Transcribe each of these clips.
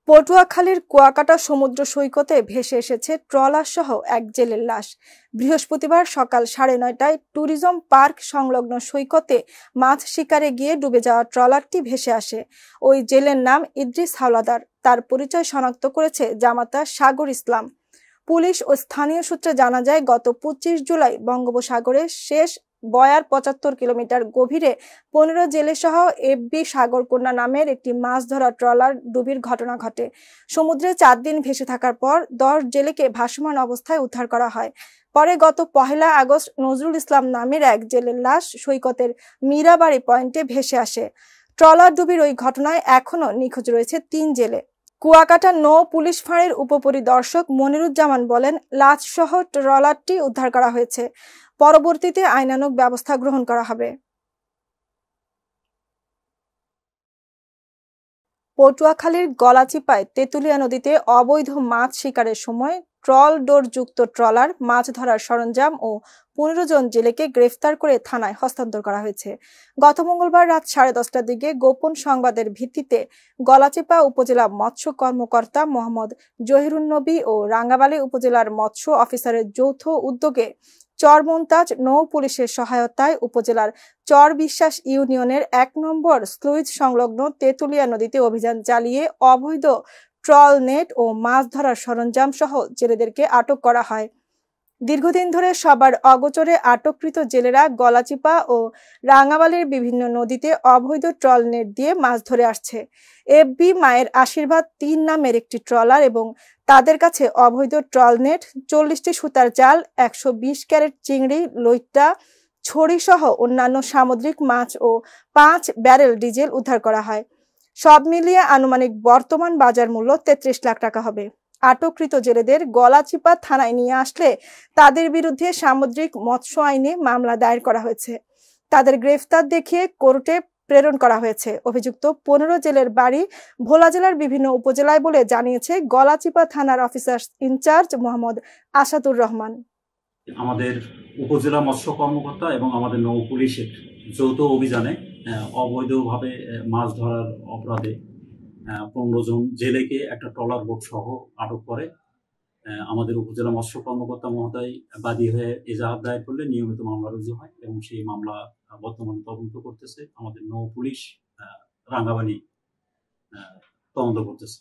পটুয়াখালীর কুয়াকাটা সমুদ্র সৈকতে ভেসে এসেছে ট্রলার সহ এক জেলের লাশ। বৃহস্পতিবার সকাল 9:30টায় ট্যুরিজম পার্ক সংলগ্ন সৈকতে মাছ শিকারে গিয়ে ডুবে যাওয়া ট্রলারটি ভেসে আসে। ওই জেলের নাম ইদ্রিস হাওলাদার। তার পরিচয় শনাক্ত করেছে জামাতা সাগর ইসলাম। পুলিশ ও স্থানীয় সূত্রে জানা যায়, গত 25 জুলাই বঙ্গোপসাগরের শেষ বয়ার 75 কিলোমিটার গভীরে 15 জেলে সহ এফবি সাগরকন্যা নামের একটি মাছ ধরা ট্রলার ডুবির ঘটনা ঘটে। সমুদ্রে 4 দিন ভেসে থাকার পর 10 জেলেকে ভাসমান অবস্থায় উদ্ধার করা হয়। পরে গত 1 আগস্ট নজরুল ইসলাম নামের এক জেলের লাশ সৈকতের মীরাবাড়ি পয়েন্টে ভেসে আসে। ট্রলার ডুবির ওই ঘটনায় এখনও নিখোঁজ রয়েছে 3 জেলে। কুয়াকাটা নৌ পুলিশ ফাঁড়ির উপপরিদর্শক মনিরুজ্জামান বলেন, লাশসহ ট্রলারটি উদ্ধার করা হয়েছে। পরবর্তীতে আইনানুগ ব্যবস্থা গ্রহণ করা হবে। পটুয়াখালীর গলাচিপায় তেঁতুলিয়া নদীতে অবৈধ মাছ শিকারের সময় ট্রল ডোর যুক্ত ট্রলার, মাছ ধরার সরঞ্জাম ও 15 জন জেলেকে গ্রেফতার করে থানায় হস্তান্তর করা হয়েছে। গত মঙ্গলবার রাত 10:30টার দিকে গোপন সংবাদের ভিত্তিতে গলাচিপা উপজেলা মৎস্য কর্মকর্তা মোহাম্মদ জহিরুন্নবী ও রাঙ্গাবালী উপজেলার মৎস্য অফিসারের যৌথ উদ্যোগে চরমন্তাজ নৌ পুলিশের সহায়তায় উপজেলার চরবিশ্বাস ইউনিয়নের 1 নম্বর স্লুইজ সংলগ্ন তেঁতুলিয়া নদীতে অভিযান চালিয়ে অবৈধ ট্রল নেট ও মাছ ধরার সরঞ্জাম সহ জেলেদেরকে আটক করা হয়। দীর্ঘদিন ধরে সবার অগোচরে আটককৃত জেলেরা গলাচিপা ও রাঙ্গাবালীর বিভিন্ন নদীতে অবৈধ ট্রল নেট দিয়ে মাছ ধরে আসছে। এফবি মায়ের আশীর্বাদ 3 নামের একটি ট্রলার এবং তাদের কাছে অবৈধ ট্রল নেট, 40টি সুতার জাল, 120 ক্যারেট চিংড়ি, লইট্টা, ছড়ি সহ অন্যান্য সামুদ্রিক মাছ ও 5 ব্যারেল ডিজেল উদ্ধার করা হয়। সব মিলিয়ে আনুমানিক বর্তমান বাজার মূল্য 33 লাখ টাকা হবে। আটককৃত জেলেদের গলাচিপা থানায় নিয়ে আসলে তাদের বিরুদ্ধে সামুদ্রিক মৎস্য আইনে মামলা দায়ের করা হয়েছে। তাদের গ্রেফতার দেখিয়ে কোর্টে প্রেরণ করা হয়েছে। অভিযুক্ত 15 জেলের বাড়ি ভোলা জেলার বিভিন্ন উপজেলায় বলে জানিয়েছে গলাচিপা থানার অফিসার ইনচার্জ মোহাম্মদ আসাদুর রহমান। আমাদের উপজেলা মৎস্য কর্মকর্তা এবং আমাদের নৌ পুলিশের যৌথ অভিযানে অবৈধভাবে মাছ ধরার অপরাধে 15 জন জেলেকে একটা ট্রলার বোট সহ আটক করে। আমাদের উপজেলা মৎস্য কর্মকর্তা মহোদয় বাদী হয়ে এজাহার দায়ের করলে নিয়মিত মামলা রুজু হয় এবং সেই মামলা বর্তমানে তদন্ত করতেছে আমাদের নৌ পুলিশ রাঙ্গাবালী তদন্ত করতেছে।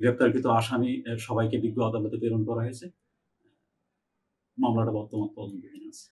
গ্রেপ্তারকৃত আসামি সবাইকে বিজ্ঞ আদালতে প্রেরণ করা হয়েছে। মামলাটা বর্তমান তদন্তাধীন আছে।